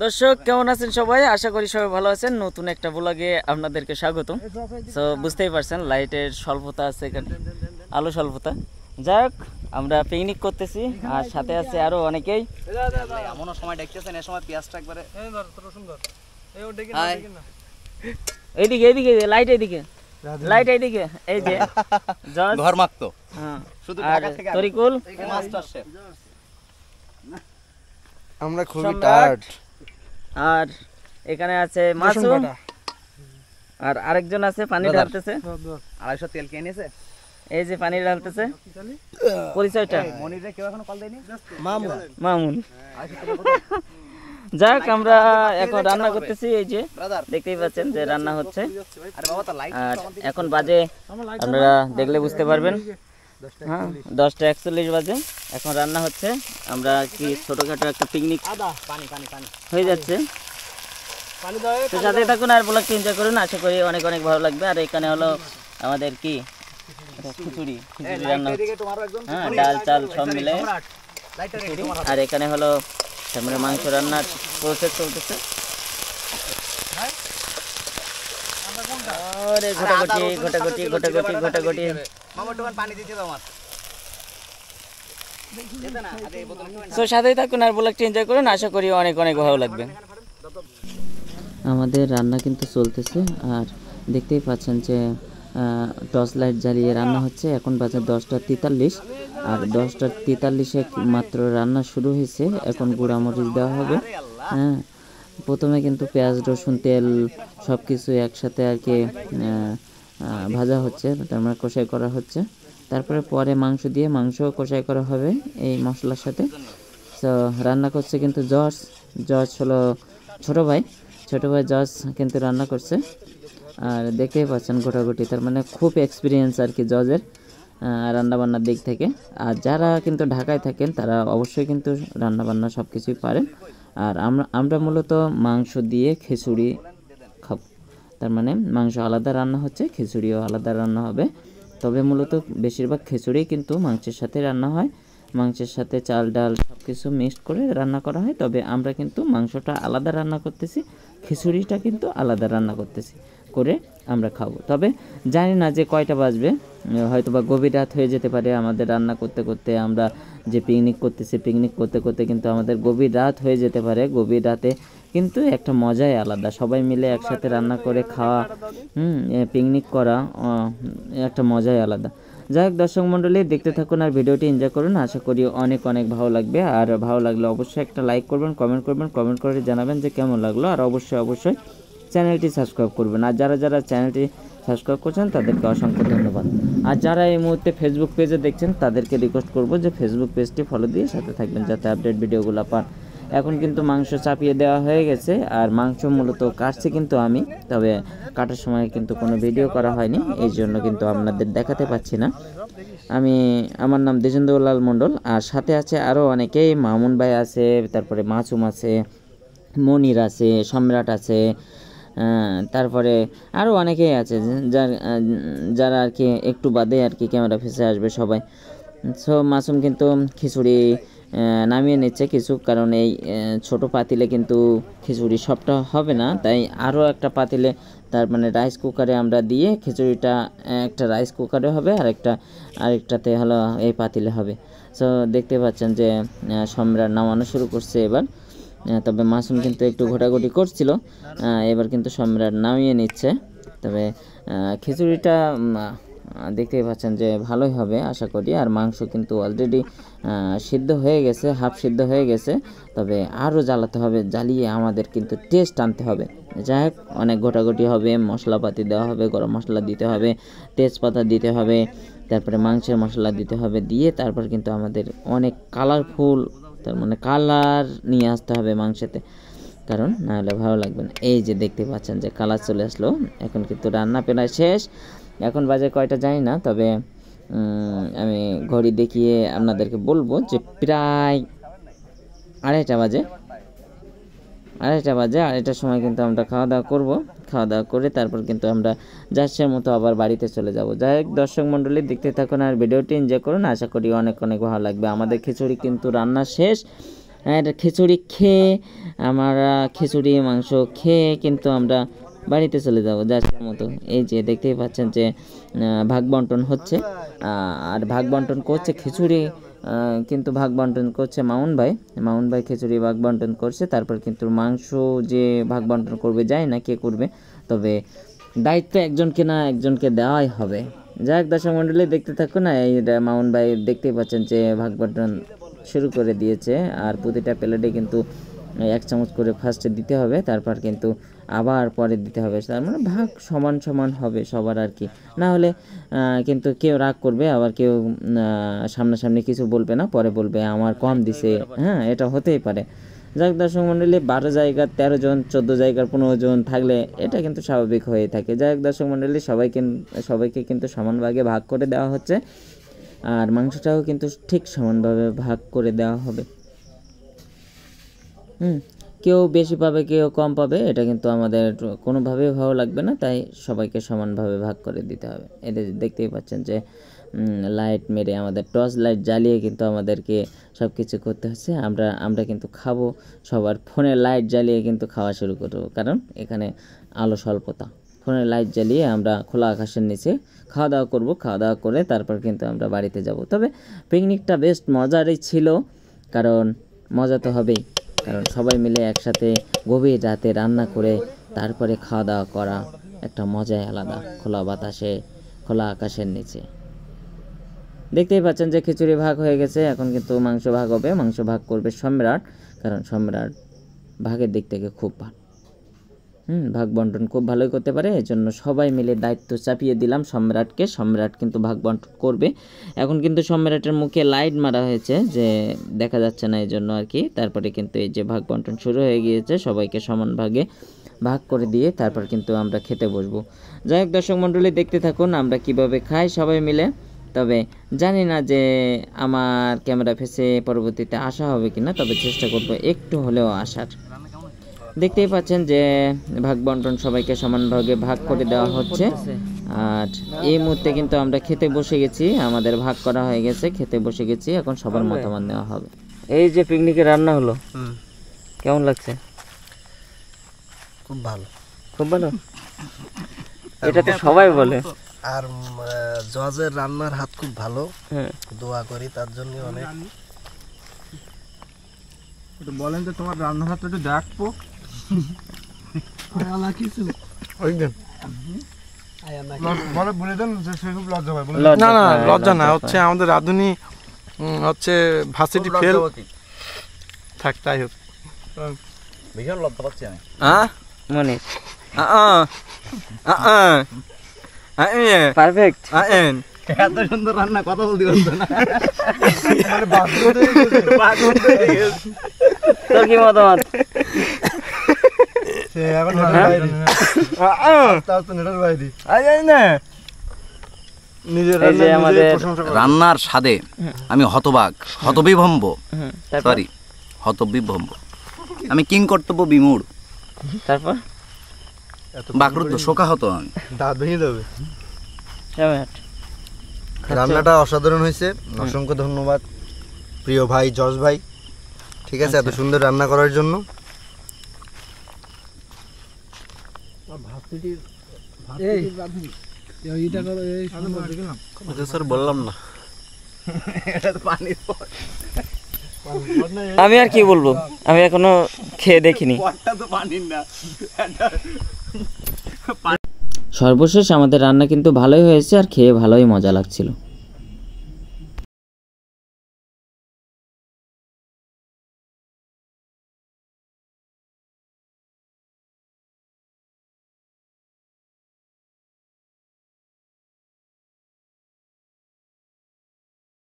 দর্শক কেমন আছেন সবাই? আশা করি সবাই ভালো আছেন। নতুন একটা ব্লগে আপনাদেরকে স্বাগতম। সো বুঝতেই পারছেন লাইটের স্বল্পতা আছে এখানে, আলো স্বল্পতা। যাই হোক, আমরা পিকনিক করতেছি আর সাথে আছে আরো অনেকেই। এমনও সময় দেখতেছেন, এই সময় পেঁয়াজটা একবারে এইদিকে এইদিকে লাইট, এইদিকে লাইট, এইদিকে এই যে ঘর মাখতো। হ্যাঁ, শুধু আর ঢাকা থেকে তরিকুল মাস্টার শেফ। আমরা খুবই সম্রাট। টায়ার্ড। আর এখানে আছে মাসুম, আর আরেকজন আছে পানি দাদা। ঢালতেছে। 250 তেল কে নিয়েছে? এই যে পানি ঢালতেছে, পরিচয়টা মনিরে কেউ এখনো কল দেয়নি? মামুন। যাক, আমরা এখন রান্না করতেছি। এই যে ব্রাদার, দেখতেই পাচ্ছেন যে রান্না হচ্ছে। আরে বাবা তো লাইট আর এখন বাজে, আপনারা দেখলে বুঝতে পারবেন, হ্যাঁ 10টা 41 বাজে। এখন রান্না হচ্ছে। আমরা কি ছোটখাটো একটা পিকনিক পানি পানি পানি হয়ে যাচ্ছে। তো সাথে থাকুন আর ব্লগটি এনজয় করুন। আশা করি অনেক অনেক ভালো লাগবে। আর এখানে হলো আমাদের কি খিচুড়ি রান্না হচ্ছে। এদিকে তোমারও একজন হ্যাঁ, ডাল চাল সব মিলে। লাইটার খিচুড়ি। তোমার আর এখানে হলো সামনে মাংস রান্নার প্রসেস চলতেছে। আরে ঘটাঘটি ঘটাঘটি ঘটাঘটি ঘটাঘটি। মামা দোকান পানি দিতে দাও আমার। যেতে না, আগে এই বোতলে কেউ সো সাথেই থাকুন আর ব্লগটি এনজয় করুন। আশা করি অনেক অনেক ভালো লাগবে। আমাদের রান্না কিন্তু চলতেছে। আর দেখতেই পাচ্ছেন যে টর্চ লাইট জ্বালিয়ে রান্না হচ্ছে। এখন বাজে 10টা 43। আর 10টা 43-এ মাত্র রান্না শুরু হয়েছে। এখন গুঁড়ামরিচ দেওয়া হবে। হ্যাঁ, প্রথমে কিন্তু পেঁয়াজ রসুন তেল সব কিছু একসাথে আর কি ভাজা হচ্ছে, তার মানে কষাই করা হচ্ছে। তারপরে পরে মাংস দিয়ে মাংস কষাই করা হবে এই মশলার সাথে। তো রান্না করছে কিন্তু জজ হলো ছোটো ভাই জজ কিন্তু রান্না করছে। আর দেখতেই পাচ্ছেন গোটাগুটি, তার মানে খুব এক্সপিরিয়েন্স আর কি জজের রান্নাবান্নার দিক থেকে। আর যারা কিন্তু ঢাকায় থাকেন তারা অবশ্যই কিন্তু রান্নাবান্না সব কিছুই পারেন। আর আমরা মূলত মাংস দিয়ে খিচুড়ি খাবো, তার মানে মাংস আলাদা রান্না হচ্ছে, খিচুড়িও আলাদা রান্না হবে। তবে মূলত বেশিরভাগ খিচুড়ি কিন্তু মাংসের সাথে রান্না হয়, মাংসের সাথে চাল ডাল সব কিছু মিক্সড করে রান্না করা হয়। তবে আমরা কিন্তু মাংসটা আলাদা রান্না করতেছি, খিচুড়িটা কিন্তু আলাদা রান্না করতেছি করে আমরা খাবো। তবে জানি না যে কয়টা বাজবে, হয়তো বা গভীর রাত হয়ে যেতে পারে আমাদের রান্না করতে করতে। আমরা যে পিকনিক করতেছি, পিকনিক করতে করতে কিন্তু আমাদের গভীর রাত হয়ে যেতে পারে। গভীর রাতে কিন্তু একটা মজাই আলাদা, সবাই মিলে একসাথে রান্না করে খাওয়া, পিকনিক করা একটা মজাই আলাদা। যাই হোক দর্শক মণ্ডলী, দেখতে থাকুন আর ভিডিওটি এনজয় করুন। আশা করি অনেক অনেক ভালো লাগবে। আর ভালো লাগলে অবশ্যই একটা লাইক করবেন, কমেন্ট করে জানাবেন যে কেমন লাগলো। আর অবশ্যই চ্যানেলটি সাবস্ক্রাইব করবেন। আর যারা যারা চ্যানেলটি সাবস্ক্রাইব করছেন তাদেরকে অসংখ্য ধন্যবাদ। আর যারা এই মুহূর্তে ফেসবুক পেজে দেখছেন তাদেরকে রিকোয়েস্ট করব যে ফেসবুক পেজটি ফলো দিয়ে সাথে থাকবেন যাতে আপডেট ভিডিওগুলো পান। এখন কিন্তু মাংস চাপিয়ে দেওয়া হয়ে গেছে। আর মাংস মূলত কাটছি কিন্তু আমি, তবে কাটার সময় কিন্তু কোনো ভিডিও করা হয়নি, এই জন্য কিন্তু আপনাদের দেখাতে পাচ্ছি না। আমার নাম দ্বিজেন্দ্রলাল মণ্ডল। আর সাথে আছে আরও অনেকেই, মামুন ভাই আছে, তারপরে মাসুম আছে, মনির আছে, সম্রাট আছে, তারপরে আরও অনেকেই আছে যারা আর কি একটু বাদে আর কি ক্যামেরা ফেসে আসবে সবাই। সো মাসুম কিন্তু খিচুড়ি নামিয়ে নিচ্ছে কিছু, কারণ এই ছোট পাতিলে কিন্তু খিচুড়ি সবটা হবে না, তাই আরও একটা পাতিলে, তার মানে রাইস কুকারে আমরা দিয়ে খিচুড়িটা একটা রাইস কুকারে হবে, আরেকটাতে হলো এই পাতিলে হবে। সো দেখতে পাচ্ছেন যে সম্রাট নামানো শুরু করছে এবার। তবে মাসুম কিন্তু একটু ঘোটাঘুটি করছিল, এবার কিন্তু সম্রাট নামিয়ে নিচ্ছে। তবে খিচুড়িটা দেখতেই পাচ্ছেন যে ভালোই হবে আশা করি। আর মাংস কিন্তু অলরেডি সিদ্ধ হয়ে গেছে, হাফ সিদ্ধ হয়ে গেছে। তবে আরও জ্বালাতে হবে, জ্বালিয়ে আমাদের কিন্তু টেস্ট আনতে হবে। যাই হোক, অনেক ঘোটাঘুটি হবে, মশলাপাতি দেওয়া হবে, গরম মশলা দিতে হবে, তেজপাতা দিতে হবে, তারপরে মাংসের মশলা দিতে হবে, দিয়ে তারপর কিন্তু আমাদের অনেক কালারফুল, তার মানে কালার নিয়ে আসতে হবে মাংসেতে, কারণ নাহলে ভালো লাগবে না। এই যে দেখতে পাচ্ছেন যে কালার চলে আসলো। এখন কিন্তু রান্না প্রায় শেষ। এখন বাজে কয়টা জানি না, তবে আমি ঘড়ি দেখিয়ে আপনাদেরকে বলবো যে প্রায় 2:30 বাজে। 2:30টার সময় কিন্তু আমরা খাওয়া দাওয়া করে তারপর কিন্তু আমরা যাচ্ছের মতো আবার বাড়িতে চলে যাব। যাই হোক দর্শক মণ্ডলী, দেখতে থাকুন আর ভিডিওটি এনজয় করুন। আশা করি অনেক অনেক ভালো লাগবে। আমাদের খিচুড়ি কিন্তু রান্না শেষ। আর খিচুড়ি খেয়ে আমরা খিচুড়ি মাংস খেয়ে কিন্তু আমরা বাড়িতে চলে যাব যাচ্ছি মতো। এই যে দেখতেই পাচ্ছেন যে ভাগ বন্টন হচ্ছে, আর ভাগ বন্টন করছে খিচুড়ি, কিন্তু ভাগ বন্টন করছে মামুন ভাই খিচুড়ি ভাগ বন্টন করছে। তারপর কিন্তু মাংস যে ভাগ বন্টন করবে যায় না কে করবে, তবে দায়িত্ব একজনকে না একজনকে দেওয়াই হবে। যাই হোক দর্শক মণ্ডলী দেখতে থাকুন। এই মামুন ভাই দেখতেই পাচ্ছেন যে ভাগ বন্টন শুরু করে দিয়েছে, আর প্রতিটা প্লেটে কিন্তু 1 চামচ করে ফার্স্টে দিতে হবে, তারপর কিন্তু আবার পরে দিতে হবে। তার মানে ভাগ সমান সমান হবে সবার আর কি, না হলে কিন্তু কেউ রাগ করবে, আবার কেউ সামনাসামনি কিছু বলবে না, পরে বলবে আমার কম দিছে। হ্যাঁ, এটা হতেই পারে। যাক দর্শক মণ্ডলী 12 জায়গার 13 জন, 14 জায়গার 15 জন থাকলে এটা কিন্তু স্বাভাবিক হয়ে থাকে। যাই হোক দর্শক মণ্ডলী সবাইকে কিন্তু সমান ভাগে ভাগ করে দেওয়া হচ্ছে, আর মাংসটাও কিন্তু ঠিক সমানভাবে ভাগ করে দেওয়া হবে। কেউ বেশি পাবে কেউ কম পাবে, এটা কিন্তু আমাদের কোনোভাবেই ভালো লাগবে না, তাই সবাইকে সমানভাবে ভাগ করে দিতে হবে। এটা দেখতেই পাচ্ছেন যে লাইট মেরে আমাদের টর্চ লাইট জ্বালিয়ে কিন্তু আমাদেরকে সব কিছু করতে হচ্ছে। আমরা কিন্তু খাবো, সবার ফোনের লাইট জ্বালিয়ে কিন্তু খাওয়া শুরু করবো, কারণ এখানে আলো স্বল্পতা। ফোনের লাইট জ্বালিয়ে আমরা খোলা আকাশের নিচে খাওয়া দাওয়া করবো, খাওয়া দাওয়া করে তারপর কিন্তু আমরা বাড়িতে যাব। তবে পিকনিকটা বেশ মজারই ছিল, কারণ মজা তো হবেই, কারণ সবাই মিলে একসাথে গভীর রাতে রান্না করে তারপরে খাওয়া দাওয়া করা একটা মজাই আলাদা, খোলা বাতাসে খোলা আকাশের নিচে। দেখতেই পাচ্ছেন যে খিচুড়ি ভাগ হয়ে গেছে, এখন কিন্তু মাংস ভাগ হবে। মাংস ভাগ করবে সম্রাট, কারণ সম্রাট ভাগের দিক থেকে খুব ভালো, ভাগ বন্টন খুব ভালোই করতে পারে। এজন্য সবাই মিলে দায়িত্ব চাপিয়ে দিলাম সম্রাটকে। সম্রাট কিন্তু ভাগ বন্টন করবে। এখন কিন্তু সম্রাটের মুখে লাইট মারা হয়েছে, যে দেখা যাচ্ছে না, এই জন্য আর কি। তারপরে কিন্তু এই যে ভাগ বন্টন শুরু হয়ে গিয়েছে, সবাইকে সমান ভাগে ভাগ করে দিয়ে তারপর কিন্তু আমরা খেতে বসবো। যাই হোক দর্শক মণ্ডলী দেখতে থাকুন আমরা কিভাবে খাই সবাই মিলে। তবে জানি না যে আমার ক্যামেরা ফেসে পরবর্তীতে আসা হবে কিনা, তবে চেষ্টা করব একটু হলেও আসার। দেখতেই পাচ্ছেন যে ভাগ বন্টন সবাইকে সমানভাবে ভাগ করে দেওয়া হচ্ছে, আর এই মুহূর্তে কিন্তু আমরা খেতে বসে গেছি। আমাদের ভাগ করা হয়ে গেছে, খেতে বসে গেছি, এখন সবার মতামত নেওয়া হবে। এই যে পিকনিকে রান্না হলো, কেমন লাগছে? খুব ভালো, খুব ভালো, এটা তো সবাই বলে। আর জজের রান্নার হাত খুব ভালো, দোয়া করি তার জন্য অনেক। বলেন তো তোমার রান্নার হাতটা একটু দেখবো। না না লজ্জা না, হচ্ছে আমাদের রাঁধুনি হচ্ছে ভার্সিটি ফেল থাক, তাই হোক। ভীষণ লজ্জা পাচ্ছি আমি। মনে পারফেক্ট। এত সুন্দর রান্না কথা বলতে পারতো না, তোর কি মতামত? রান্নার স্বাদে আমি হতবাক, হতবিভম্ব, সরি হতবিভম্ব, আমি কিং কর্তব্য বিমূঢ়, তারপর বাকরুদ্ধ শোকাহত, আমি দাঁত ভেঙে যাবে। রান্নাটা অসাধারণ হয়েছে, অসংখ্য ধন্যবাদ প্রিয় ভাই জজ ভাই, ঠিক আছে, এত সুন্দর রান্না করার জন্য। বললাম না, আমি আর কি বলবো, আমি এখনো খেয়ে দেখিনি। সর্বশেষ আমাদের রান্না কিন্তু ভালোই হয়েছে, আর খেয়ে ভালোই মজা লাগছিল।